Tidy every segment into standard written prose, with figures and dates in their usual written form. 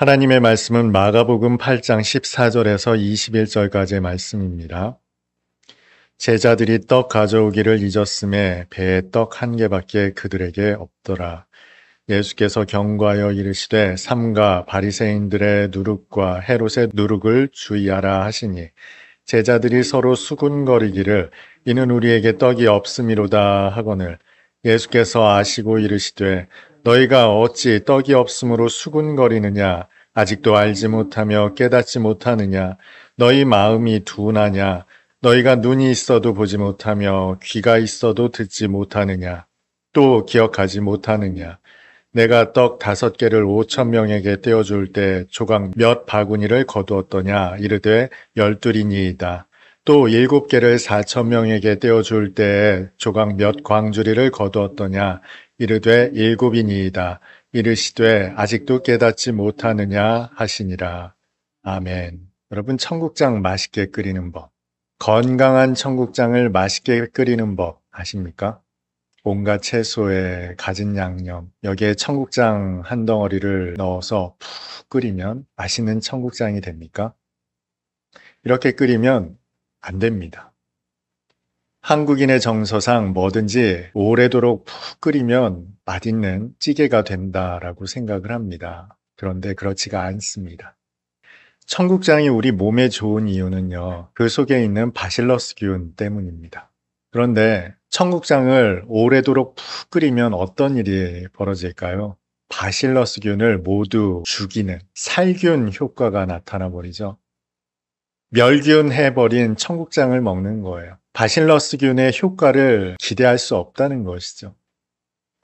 하나님의 말씀은 마가복음 8장 14절에서 21절까지의 말씀입니다. 제자들이 떡 가져오기를 잊었음에 배에 떡 한 개밖에 그들에게 없더라. 예수께서 경고하여 이르시되 삼가 바리새인들의 누룩과 헤롯의 누룩을 주의하라 하시니 제자들이 서로 수군거리기를 이는 우리에게 떡이 없음이로다 하거늘 예수께서 아시고 이르시되 너희가 어찌 떡이 없음으로 수군거리느냐 아직도 알지 못하며 깨닫지 못하느냐 너희 마음이 둔하냐 너희가 눈이 있어도 보지 못하며 귀가 있어도 듣지 못하느냐 또 기억하지 못하느냐 내가 떡 5개를 5,000명에게 떼어줄 때 조각 몇 바구니를 거두었더냐 이르되 12이니이다. 또 7개를 4,000명에게 떼어줄 때 조각 몇 광주리를 거두었더냐 이르되 7이니이다. 이르시되 아직도 깨닫지 못하느냐 하시니라. 아멘. 여러분 청국장 맛있게 끓이는 법, 건강한 청국장을 맛있게 끓이는 법 아십니까? 온갖 채소에 갖은 양념, 여기에 청국장 한 덩어리를 넣어서 푹 끓이면 맛있는 청국장이 됩니까? 이렇게 끓이면 안 됩니다. 한국인의 정서상 뭐든지 오래도록 푹 끓이면 맛있는 찌개가 된다라고 생각을 합니다. 그런데 그렇지가 않습니다. 청국장이 우리 몸에 좋은 이유는요, 그 속에 있는 바실러스균 때문입니다. 그런데 청국장을 오래도록 푹 끓이면 어떤 일이 벌어질까요? 바실러스균을 모두 죽이는 살균 효과가 나타나 버리죠. 멸균해버린 청국장을 먹는 거예요. 바실러스균의 효과를 기대할 수 없다는 것이죠.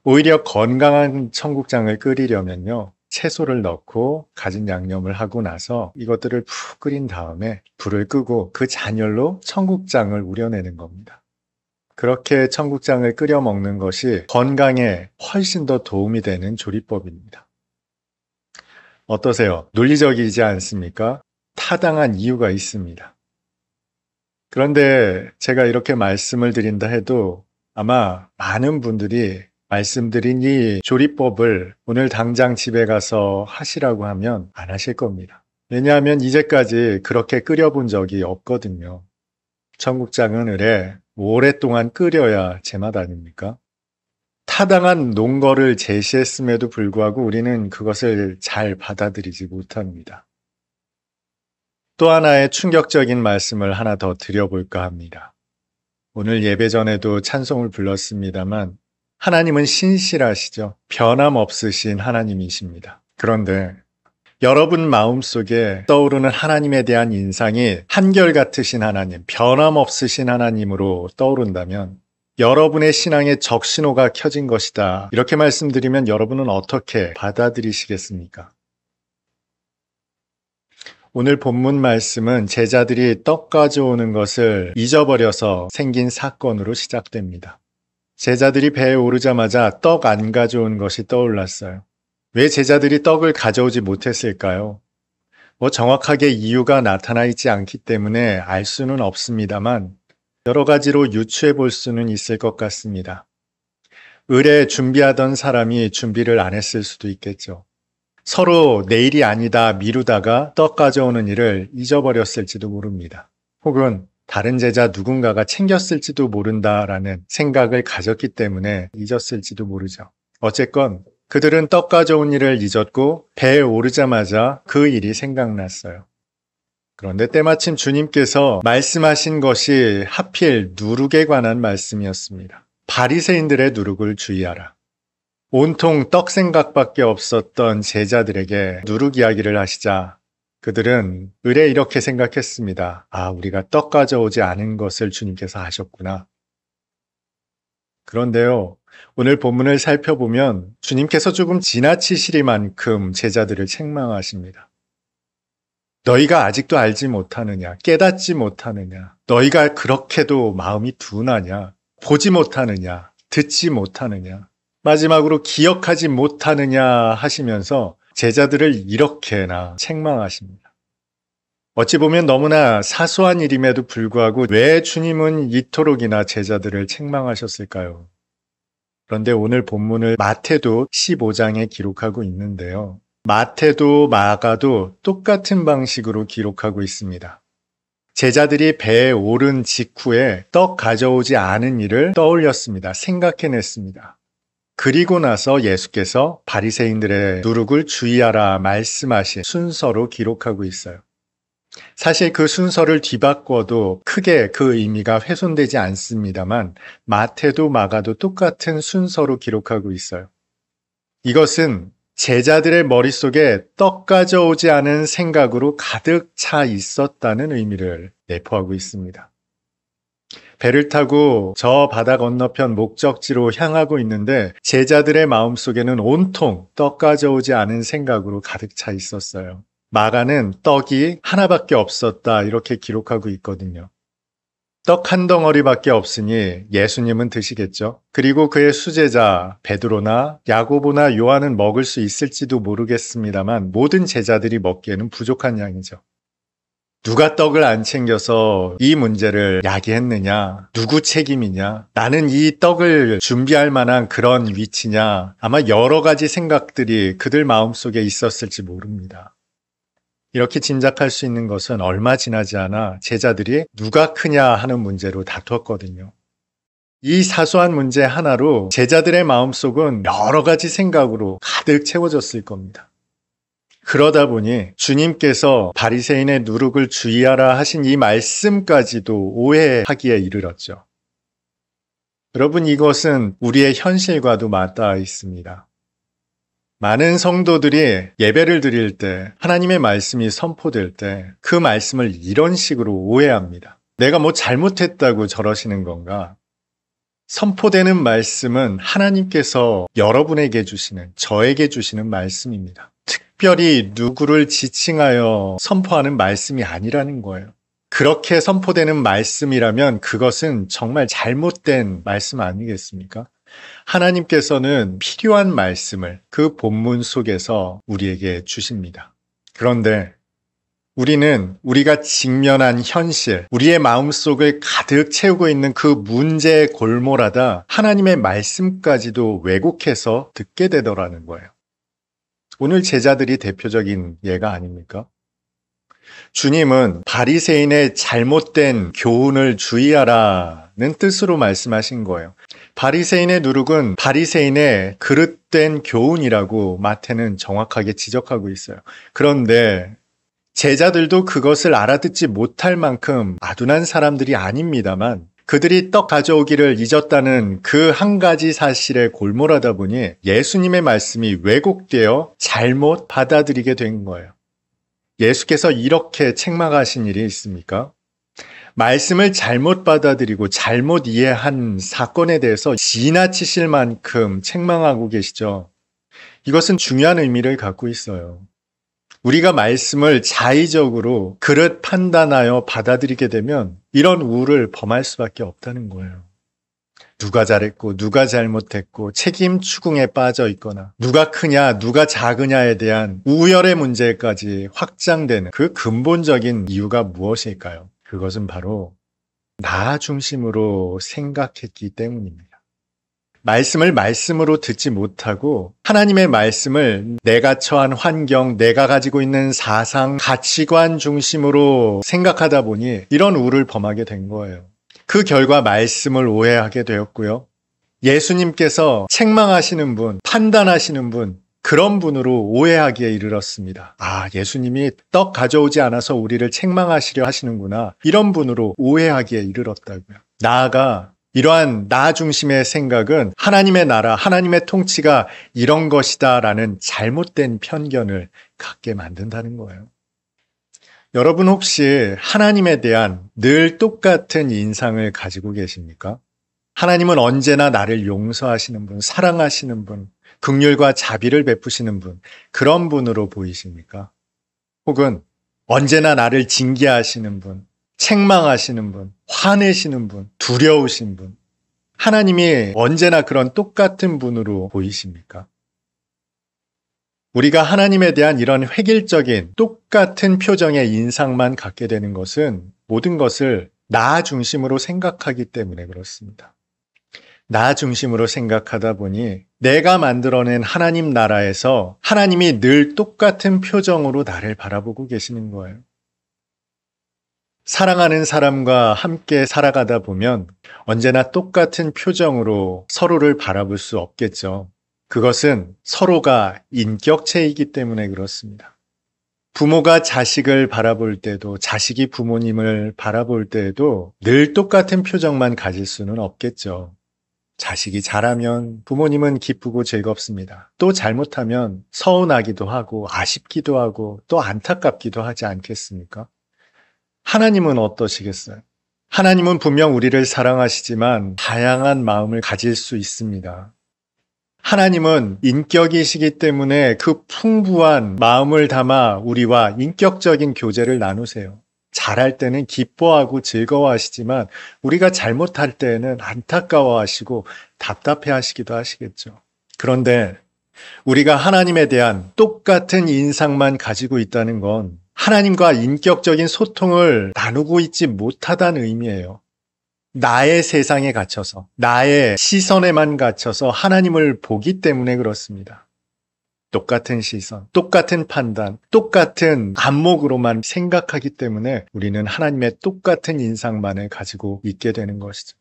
오히려 건강한 청국장을 끓이려면요, 채소를 넣고 갖은 양념을 하고 나서 이것들을 푹 끓인 다음에 불을 끄고 그 잔열로 청국장을 우려내는 겁니다. 그렇게 청국장을 끓여 먹는 것이 건강에 훨씬 더 도움이 되는 조리법입니다. 어떠세요? 논리적이지 않습니까? 타당한 이유가 있습니다. 그런데 제가 이렇게 말씀을 드린다 해도 아마 많은 분들이 말씀드린 이 조리법을 오늘 당장 집에 가서 하시라고 하면 안 하실 겁니다. 왜냐하면 이제까지 그렇게 끓여본 적이 없거든요. 청국장은 으레 오랫동안 끓여야 제맛 아닙니까? 타당한 논거를 제시했음에도 불구하고 우리는 그것을 잘 받아들이지 못합니다. 또 하나의 충격적인 말씀을 하나 더 드려볼까 합니다. 오늘 예배 전에도 찬송을 불렀습니다만 하나님은 신실하시죠. 변함없으신 하나님이십니다. 그런데 여러분 마음속에 떠오르는 하나님에 대한 인상이 한결같으신 하나님, 변함없으신 하나님으로 떠오른다면 여러분의 신앙에 적신호가 켜진 것이다. 이렇게 말씀드리면 여러분은 어떻게 받아들이시겠습니까? 오늘 본문 말씀은 제자들이 떡 가져오는 것을 잊어버려서 생긴 사건으로 시작됩니다. 제자들이 배에 오르자마자 떡 안 가져온 것이 떠올랐어요. 왜 제자들이 떡을 가져오지 못했을까요? 정확하게 이유가 나타나 있지 않기 때문에 알 수는 없습니다만 여러 가지로 유추해 볼 수는 있을 것 같습니다. 을에 준비하던 사람이 준비를 안 했을 수도 있겠죠. 서로 내일이 아니다 미루다가 떡 가져오는 일을 잊어버렸을지도 모릅니다. 혹은 다른 제자 누군가가 챙겼을지도 모른다라는 생각을 가졌기 때문에 잊었을지도 모르죠. 어쨌건 그들은 떡 가져온 일을 잊었고 배에 오르자마자 그 일이 생각났어요. 그런데 때마침 주님께서 말씀하신 것이 하필 누룩에 관한 말씀이었습니다. 바리새인들의 누룩을 주의하라. 온통 떡 생각밖에 없었던 제자들에게 누룩 이야기를 하시자 그들은 의례 이렇게 생각했습니다. 아, 우리가 떡 가져오지 않은 것을 주님께서 아셨구나. 그런데요, 오늘 본문을 살펴보면 주님께서 조금 지나치시리만큼 제자들을 책망하십니다. 너희가 아직도 알지 못하느냐, 깨닫지 못하느냐, 너희가 그렇게도 마음이 둔하냐, 보지 못하느냐, 듣지 못하느냐, 마지막으로 기억하지 못하느냐 하시면서 제자들을 이렇게나 책망하십니다. 어찌 보면 너무나 사소한 일임에도 불구하고 왜 주님은 이토록이나 제자들을 책망하셨을까요? 그런데 오늘 본문을 마태도 15장에 기록하고 있는데요. 마태도 마가도 똑같은 방식으로 기록하고 있습니다. 제자들이 배에 오른 직후에 떡 가져오지 않은 일을 떠올렸습니다. 생각해냈습니다. 그리고 나서 예수께서 바리새인들의 누룩을 주의하라 말씀하신 순서로 기록하고 있어요. 사실 그 순서를 뒤바꿔도 크게 그 의미가 훼손되지 않습니다만 마태도 마가도 똑같은 순서로 기록하고 있어요. 이것은 제자들의 머릿속에 떡 가져오지 않은 생각으로 가득 차 있었다는 의미를 내포하고 있습니다. 배를 타고 저 바다 건너편 목적지로 향하고 있는데 제자들의 마음속에는 온통 떡 가져오지 않은 생각으로 가득 차 있었어요. 마가는 떡이 하나밖에 없었다 이렇게 기록하고 있거든요. 떡 한 덩어리밖에 없으니 예수님은 드시겠죠. 그리고 그의 수제자 베드로나 야고보나 요한은 먹을 수 있을지도 모르겠습니다만 모든 제자들이 먹기에는 부족한 양이죠. 누가 떡을 안 챙겨서 이 문제를 야기했느냐? 누구 책임이냐? 나는 이 떡을 준비할 만한 그런 위치냐? 아마 여러 가지 생각들이 그들 마음속에 있었을지 모릅니다. 이렇게 짐작할 수 있는 것은 얼마 지나지 않아 제자들이 누가 크냐 하는 문제로 다투었거든요. 이 사소한 문제 하나로 제자들의 마음속은 여러 가지 생각으로 가득 채워졌을 겁니다. 그러다 보니 주님께서 바리새인의 누룩을 주의하라 하신 이 말씀까지도 오해하기에 이르렀죠. 여러분, 이것은 우리의 현실과도 맞닿아 있습니다. 많은 성도들이 예배를 드릴 때 하나님의 말씀이 선포될 때 그 말씀을 이런 식으로 오해합니다. 내가 뭐 잘못했다고 저러시는 건가? 선포되는 말씀은 하나님께서 여러분에게 주시는, 저에게 주시는 말씀입니다. 특별히 누구를 지칭하여 선포하는 말씀이 아니라는 거예요. 그렇게 선포되는 말씀이라면 그것은 정말 잘못된 말씀 아니겠습니까? 하나님께서는 필요한 말씀을 그 본문 속에서 우리에게 주십니다. 그런데 우리는 우리가 직면한 현실, 우리의 마음속을 가득 채우고 있는 그 문제에 골몰하다 하나님의 말씀까지도 왜곡해서 듣게 되더라는 거예요. 오늘 제자들이 대표적인 예가 아닙니까? 주님은 바리새인의 잘못된 교훈을 주의하라는 뜻으로 말씀하신 거예요. 바리새인의 누룩은 바리새인의 그릇된 교훈이라고 마태는 정확하게 지적하고 있어요. 그런데 제자들도 그것을 알아듣지 못할 만큼 아둔한 사람들이 아닙니다만 그들이 떡 가져오기를 잊었다는 그 한 가지 사실에 골몰하다 보니 예수님의 말씀이 왜곡되어 잘못 받아들이게 된 거예요. 예수께서 이렇게 책망하신 일이 있습니까? 말씀을 잘못 받아들이고 잘못 이해한 사건에 대해서 지나치실 만큼 책망하고 계시죠. 이것은 중요한 의미를 갖고 있어요. 우리가 말씀을 자의적으로 그릇 판단하여 받아들이게 되면 이런 우를 범할 수밖에 없다는 거예요. 누가 잘했고 누가 잘못했고 책임 추궁에 빠져 있거나 누가 크냐 누가 작으냐에 대한 우열의 문제까지 확장되는 그 근본적인 이유가 무엇일까요? 그것은 바로 나 중심으로 생각했기 때문입니다. 말씀을 말씀으로 듣지 못하고 하나님의 말씀을 내가 처한 환경, 내가 가지고 있는 사상, 가치관 중심으로 생각하다 보니 이런 우를 범하게 된 거예요. 그 결과 말씀을 오해하게 되었고요. 예수님께서 책망하시는 분, 판단하시는 분, 그런 분으로 오해하기에 이르렀습니다. 아, 예수님이 떡 가져오지 않아서 우리를 책망하시려 하시는구나. 이런 분으로 오해하기에 이르렀다고요. 나아가 이러한 나 중심의 생각은 하나님의 나라, 하나님의 통치가 이런 것이다라는 잘못된 편견을 갖게 만든다는 거예요. 여러분 혹시 하나님에 대한 늘 똑같은 인상을 가지고 계십니까? 하나님은 언제나 나를 용서하시는 분, 사랑하시는 분, 긍휼과 자비를 베푸시는 분, 그런 분으로 보이십니까? 혹은 언제나 나를 징계하시는 분, 책망하시는 분, 화내시는 분, 두려우신 분, 하나님이 언제나 그런 똑같은 분으로 보이십니까? 우리가 하나님에 대한 이런 획일적인 똑같은 표정의 인상만 갖게 되는 것은 모든 것을 나 중심으로 생각하기 때문에 그렇습니다. 나 중심으로 생각하다 보니 내가 만들어낸 하나님 나라에서 하나님이 늘 똑같은 표정으로 나를 바라보고 계시는 거예요. 사랑하는 사람과 함께 살아가다 보면 언제나 똑같은 표정으로 서로를 바라볼 수 없겠죠. 그것은 서로가 인격체이기 때문에 그렇습니다. 부모가 자식을 바라볼 때도 자식이 부모님을 바라볼 때에도 늘 똑같은 표정만 가질 수는 없겠죠. 자식이 잘하면 부모님은 기쁘고 즐겁습니다. 또 잘못하면 서운하기도 하고 아쉽기도 하고 또 안타깝기도 하지 않겠습니까? 하나님은 어떠시겠어요? 하나님은 분명 우리를 사랑하시지만 다양한 마음을 가질 수 있습니다. 하나님은 인격이시기 때문에 그 풍부한 마음을 담아 우리와 인격적인 교제를 나누세요. 잘할 때는 기뻐하고 즐거워하시지만 우리가 잘못할 때에는 안타까워하시고 답답해하시기도 하시겠죠. 그런데 우리가 하나님에 대한 똑같은 인상만 가지고 있다는 건 하나님과 인격적인 소통을 나누고 있지 못하다는 의미예요. 나의 세상에 갇혀서, 나의 시선에만 갇혀서 하나님을 보기 때문에 그렇습니다. 똑같은 시선, 똑같은 판단, 똑같은 안목으로만 생각하기 때문에 우리는 하나님의 똑같은 인상만을 가지고 있게 되는 것이죠.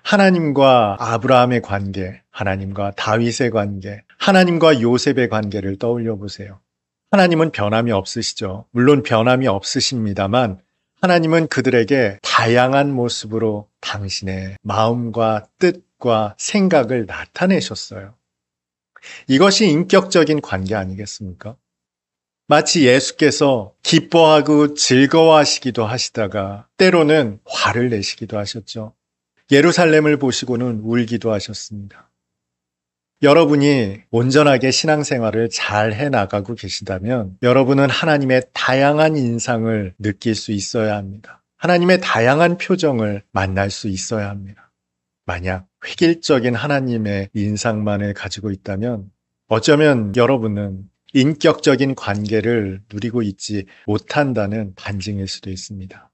하나님과 아브라함의 관계, 하나님과 다윗의 관계, 하나님과 요셉의 관계를 떠올려 보세요. 하나님은 변함이 없으시죠. 물론 변함이 없으십니다만 하나님은 그들에게 다양한 모습으로 당신의 마음과 뜻과 생각을 나타내셨어요. 이것이 인격적인 관계 아니겠습니까? 마치 예수께서 기뻐하고 즐거워하시기도 하시다가 때로는 화를 내시기도 하셨죠. 예루살렘을 보시고는 울기도 하셨습니다. 여러분이 온전하게 신앙생활을 잘 해나가고 계시다면 여러분은 하나님의 다양한 인상을 느낄 수 있어야 합니다. 하나님의 다양한 표정을 만날 수 있어야 합니다. 만약 획일적인 하나님의 인상만을 가지고 있다면 어쩌면 여러분은 인격적인 관계를 누리고 있지 못한다는 반증일 수도 있습니다.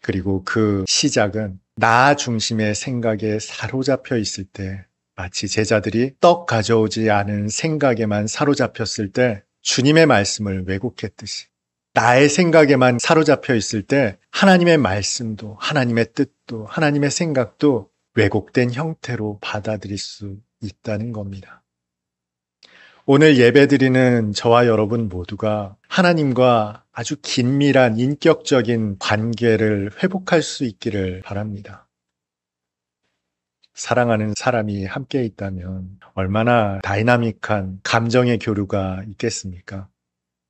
그리고 그 시작은 나 중심의 생각에 사로잡혀 있을 때 마치 제자들이 떡 가져오지 않은 생각에만 사로잡혔을 때 주님의 말씀을 왜곡했듯이 나의 생각에만 사로잡혀 있을 때 하나님의 말씀도 하나님의 뜻도 하나님의 생각도 왜곡된 형태로 받아들일 수 있다는 겁니다. 오늘 예배드리는 저와 여러분 모두가 하나님과 아주 긴밀한 인격적인 관계를 회복할 수 있기를 바랍니다. 사랑하는 사람이 함께 있다면 얼마나 다이나믹한 감정의 교류가 있겠습니까?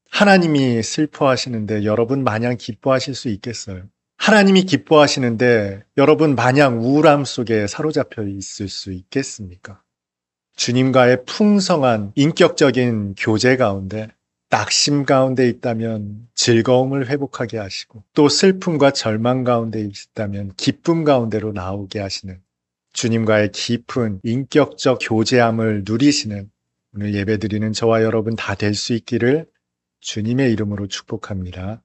하나님이 슬퍼하시는데 여러분 마냥 기뻐하실 수 있겠어요? 하나님이 기뻐하시는데 여러분 마냥 우울함 속에 사로잡혀 있을 수 있겠습니까? 주님과의 풍성한 인격적인 교제 가운데 낙심 가운데 있다면 즐거움을 회복하게 하시고 또 슬픔과 절망 가운데 있다면 기쁨 가운데로 나오게 하시는 주님과의 깊은 인격적 교제함을 누리시는 오늘 예배드리는 저와 여러분 다 될 수 있기를 주님의 이름으로 축복합니다.